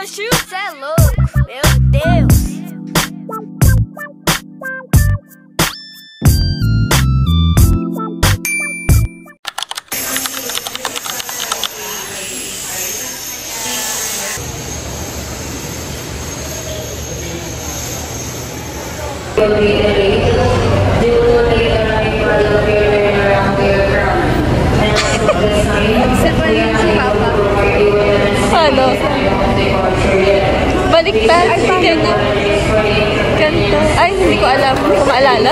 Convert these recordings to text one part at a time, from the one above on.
Oxi, cê é louco, meu Deus. Ano? Baliktad. Ganito. Ay, hindi ko alam. Hindi ko maalala.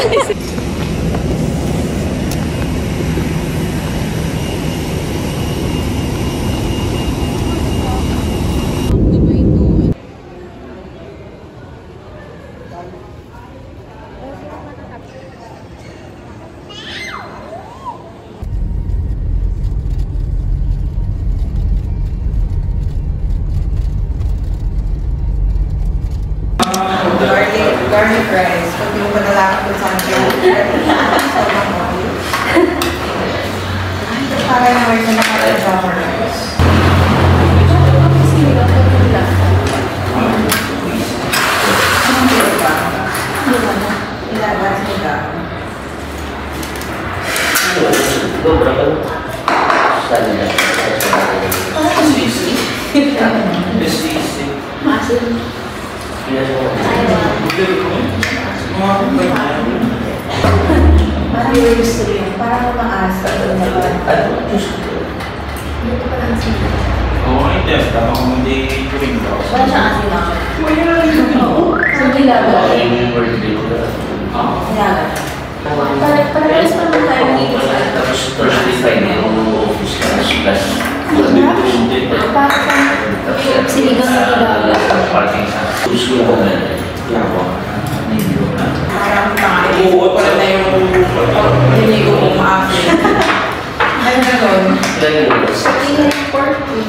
Garlic rice. Pag yung panalakot ko sa akin. Parang naman sa nakakasama rice. Ilabas mo ka. Parang yung gusto rin. Parang maasa. Dito pa lang asin. Oo, hindi. Tama ko hindi kuring daw. Wala siyang asin ako. So, nilaga. Nilaga. Parang pa naman tayo dito. Tapos Thursday tayo na yung office class. Sinigang na nilaga. Parking sa school ko na. Parang tayo. Oo, pala na yung Hindi ko umaafin. Ano na doon? Sabi na yung pork. Hindi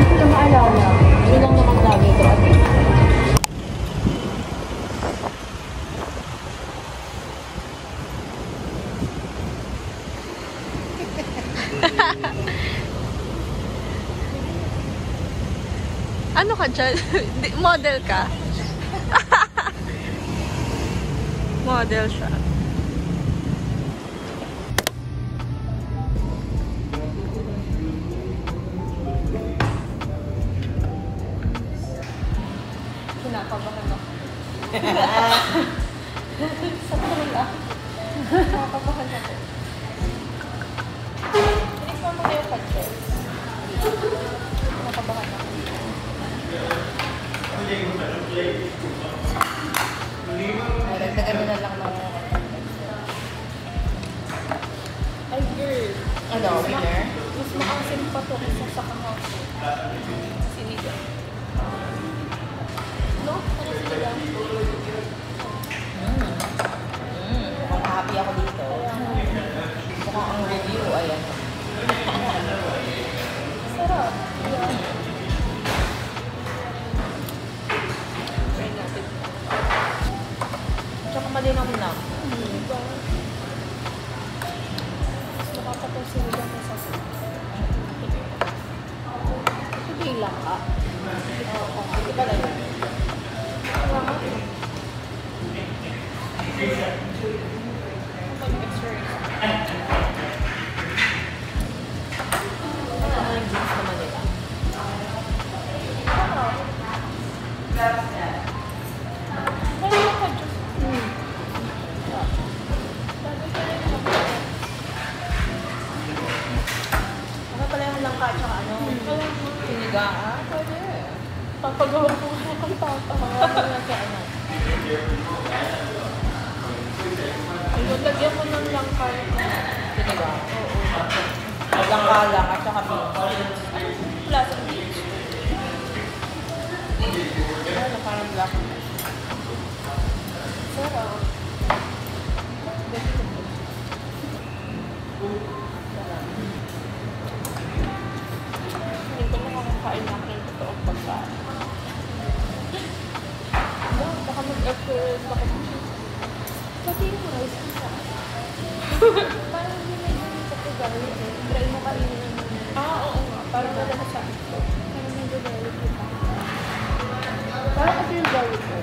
ko na maalala. Yun lang naman namin. Ano ka dyan? Model ka? Model siya. Kinakabahan ako. Sa tula. Kinakabahan ako. Tinikman mo na yung patches. Kinakabahan ako. Nagdagan na lang ng ay girl. Ano, winner? Mas maasim pa to kaysa sa kahapon. Sinigang. No? Ano sinigang? Mukhang happy ako dito. Mukhang ang review, ayan. Sarap. Yeah. Try natin. Tsaka malinam na. Diba? Mas makapatong sinigang kaysa sa ito bilang ka? Oo. Di ba lang yun? Ano yung jeans naman nila? Ano pala yung langka tsaka ano? Sinigang? Ah, pwede. Papagawa ko nga ng papa. Ano na siya ano? Ayun, lagyan mo ng langka. Sinigang? Oo. Langka lang at saka beans. Plus ang beach. Ano parang black? Sarap. Hindi ko nakakakain na ako ng totoong pagkain. Baka mag-appearance ako. Pati yung rice isa. Parang hindi may ganito ko gawin. Try mo kainin ng oo nga. Parang wala na sa ito. Parang medyo gawin kita. Parang ito yung gawin ko.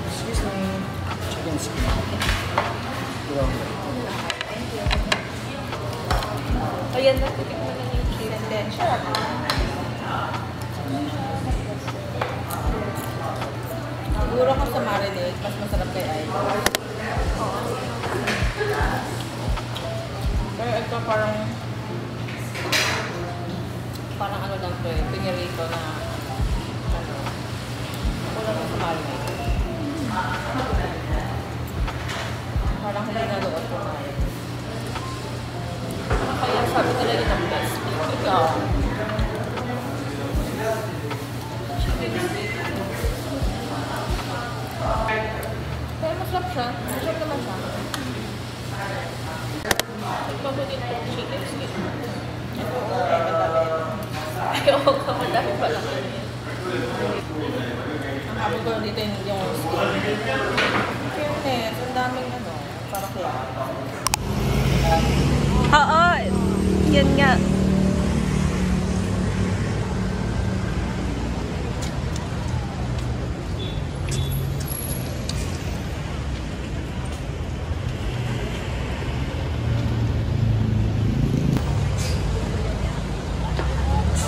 Excuse me. Chicken skin. Ayan na, titikman na yung cheese. And then, sure. Siguro kung sa marinade, mas masarap kay Ay. Pero ito parang ano lang to eh, pinirito na ano, wala lang sa marinade. Parang hindi na doon kumain. Kaya sabi nila yun ang best. Ikaw. Pero masarap siya. Masarap naman siya. Tignan mo din yung chicken skin. Ayaw ka, madami pala kayo. Ang habol ko dito yung skin. Fairness, ang daming ano, para kaya. Oo, yun nga.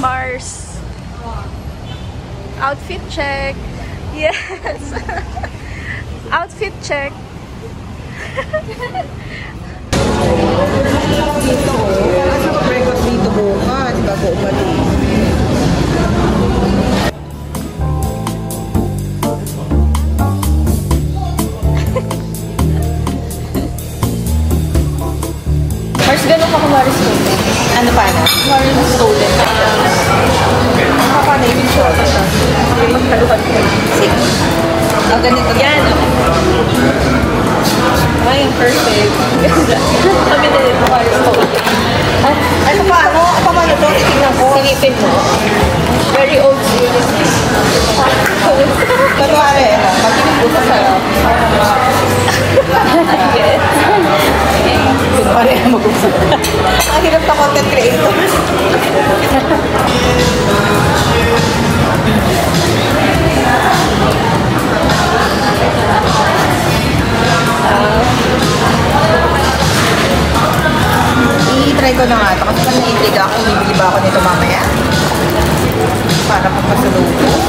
Mars. Outfit check. Yes. Outfit check. Dito oh, kasi mag-breakfast dito bukas, bago umalis. Mars, ganun pa kumaris ko. Ano pa na? Maris stolen. Paano yung short? Magkaluhan ko. Sige. Oh, ganito. Yan. Ay, perfect. Kami na rin kumaris ko. Ay, paano? Paano ito? Titignan ko. Silipin mo. Very old school. Kunwari, mag-inip ko sa sarap. Yes. Pareha mag-usap. Ang hirap na content creator. I-try ko na nga ito kasi kung na-intriga ako, bibili ba ako nito mamaya? Para pagpasalubong.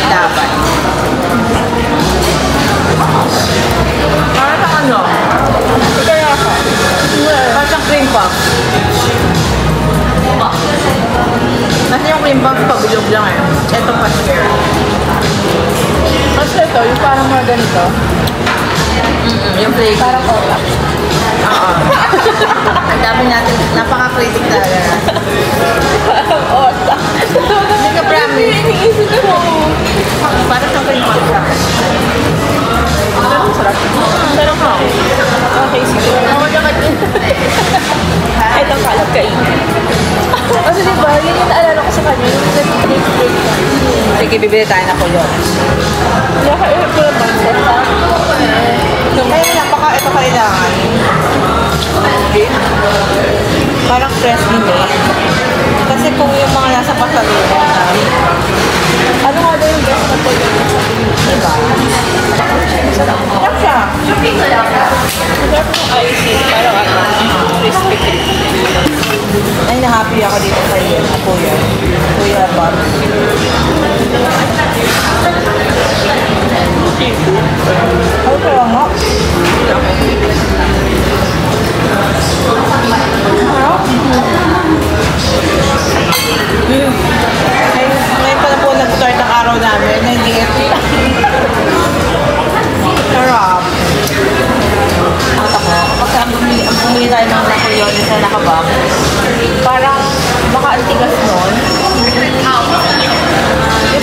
Dapat. Para sa ano? Kaya ako. Para sa cream puff. Kasi yung cream puff pabilog lang eh. Ito pa share. Mas ito, yung parang mga ganito. Yung flavor. Parang cola. Oo. Ang dami natin, napaka-critic talaga. Parang ola. Hindi ka promise. Iniisip ko. Para sa cream puff siya. Pero sarap. Pero ka. Okay, sige. Ako naman din. Itong kalap kainin. Kasi diba, yun yung naalala ko sa kanya, yung nag-break ka. Sige, bibili tayo na kulot. Nakaihap ko naman sa Kaya ito kailangan. Parang fresh made. Kasi kung yung mga nasa pasalubong, ano nga daw yung best na po yun? diba? Masarap siya. Masarap yung icing. Parang crispy. Ay, na-happy ako dito kay Kuya. Kuya Bob. Ay, kaya nga. Ngayon pala po nag-start ang araw namin. Hindi sarap. At ako, kapag bumili tayo ng nakuyon sa nakabang, parang baka antigas nun.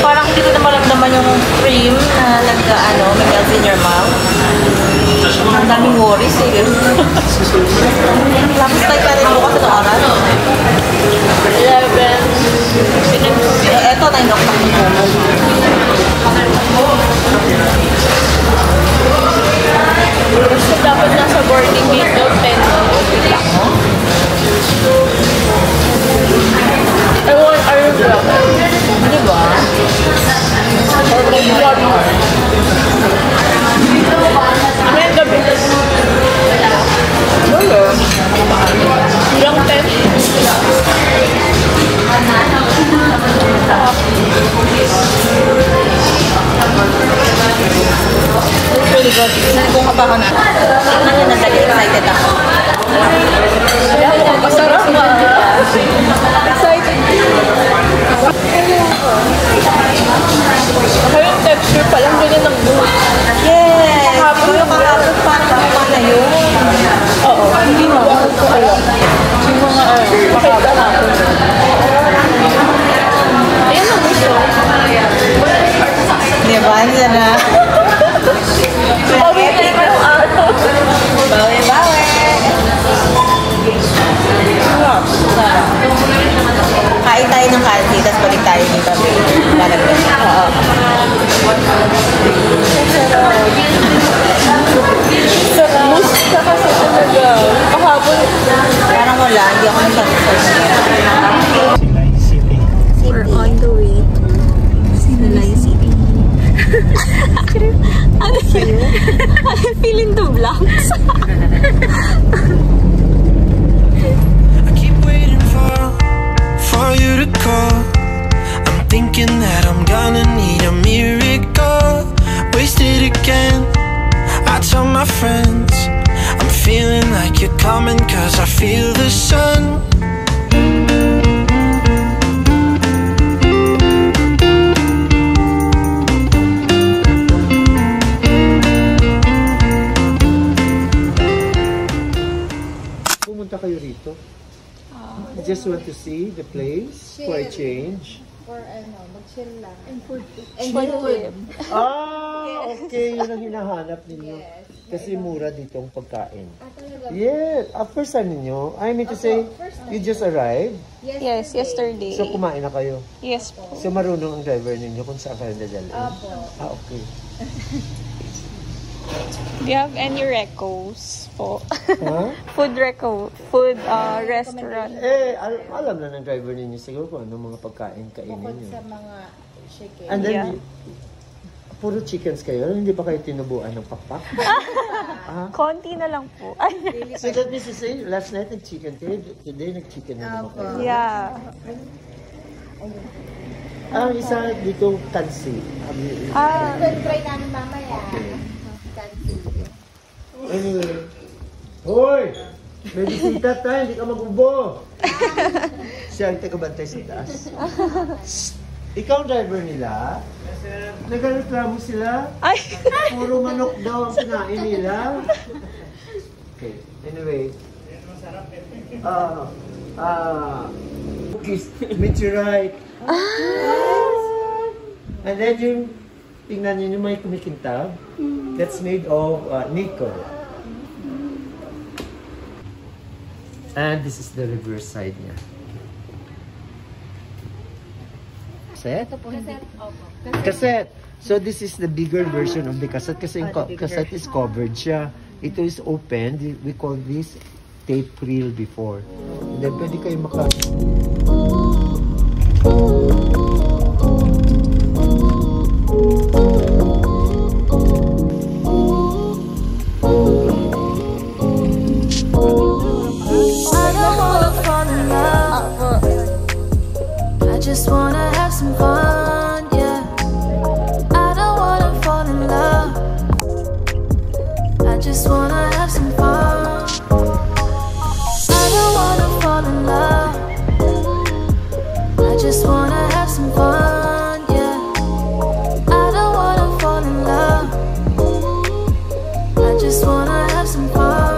Parang hindi ko na maramdaman yung cream na may melt in your mouth. Ang daming worries eh. Lapis tayo pa rin bukas sa oras. 11. Eto, 9 o'clock na po. Basta dapat nasa boarding gate daw 10. Ewan, ayun lang. Di ba? Or may vlog. Ano yung gabi? Wala. Ilang 10? Really good. Nalibong ka pa ako na. Tignan nyo, nadali. Excited ako. Masarap nga. Excited. Ako yung texture pa lang ganyan ng buhok. Yes! Kahapon parang mukha na yun. Oo. Hindi mo ako alam. Yung mga pakita natin. Ayan ang gusto. Diba? Diyan na. Bawi na yung araw. Bawi-bawi. Kain tayo ng candy, tapos balik tayo dito. Lalagyan. Oo. Mus ka kasi talaga. Kahapon. Parang wala, hindi ako nasasasabi. We're on the way to Sinalay City. I'm feeling the blanks. I keep waiting for you to call. I'm thinking that I'm gonna need a miracle. Wasted again. I tell my friends I'm feeling like you're coming, 'cause I feel the sun. Pumunta kayo rito? I just want to see the place for a change. for mag-chill lang. And food. And food. Okay. Yun ang hinahanap ninyo. Yes. Kasi mura dito ang pagkain. Talaga. Yeah. First time ninyo? I mean to say, you just arrived? Yes, yesterday. So, kumain na kayo? Yes po. So, marunong ang driver ninyo kung saan kayo dadalhin? Opo. Okay. Do you have any recos po? Huh? Food restaurant. Alam na ng driver ninyo siguro kung anong mga pagkain kainin Bukod nyo. sa mga chicken. And then, Yeah. puro chickens kayo? Hindi pa kayo tinubuan ng pakpak? Konti na lang po. Ay, So that means to say, last night nag-chicken kayo, today nag-chicken na naman kayo. yeah. Ang isa dito, tansi. Try namin mamaya. Anyway. Hoy! May bisita tayo, hindi ka mag-ubo. Siya ang tagabantay sa taas. Ikaw ang driver nila? Nagreklamo sila? Ay! Puro manok daw ang kinain nila. Okay, anyway. Cookies, meteorite. And then yung, tingnan nyo yung may kumikintab. That's made of nickel. And this is the reverse side niya. Cassette? Cassette. So this is the bigger version of the cassette kasi yung cassette is covered siya. Ito is open. We call this tape reel before. And then pwede kayo maka... Just wanna have some fun, yeah. I don't wanna fall in love. I just wanna have some fun. I don't wanna fall in love. I just wanna have some fun, yeah. I don't wanna fall in love. I just wanna have some fun.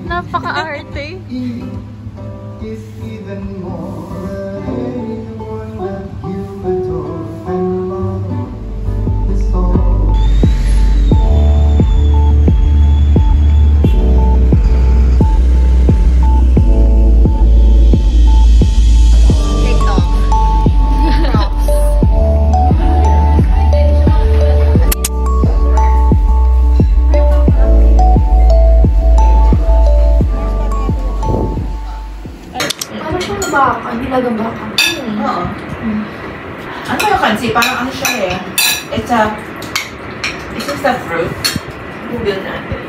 Napaka-arte. Is even more anyone that you adore and love is all. Oo. Ano yung kansi? Parang ano siya eh. It's just a fruit. Google natin.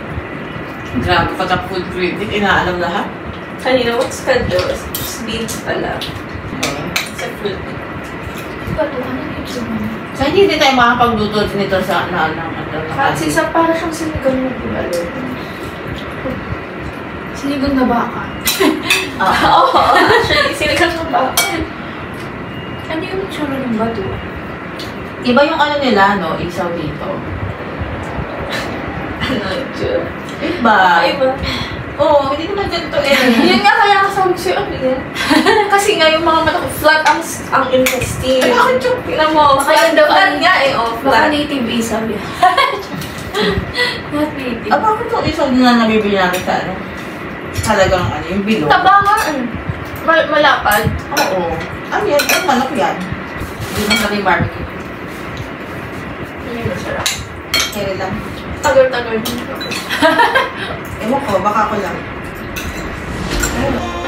Grabe, pagka food critic, inaalam lahat. Kanina, what's kado? It's beans pala. It's a fruit. So, hindi tayo makapagluto nito sa Kasi sa para siyang sinigang na bulalo. Sinigang na baka. Oo, actually, sinigang na baka. Ano yung tsura ng bato? Iba yung ano nila, no? Isaw dito. Ano yung tsura? Iba. Iba. Oo, hindi naman ganito eh. Yun nga kaya kasama ko ano yan. Kasi nga yung mga mata ko, flat ang intestine. Ay, bakit yung Tingnan mo, flat flat nga eh, oh, Baka flat. native isaw yan. Not native. Ah, bakit yung isaw na nabibili namin sa ano? Talagang ano, yung bilog. Tabangan. Malapad. Oo. Ano yan? Ano manok yan? Hindi na sabi barbecue. Yun yung masarap. Kaya lang. Tagal-tagal din. Ewan ko, baka ko lang. Ayun.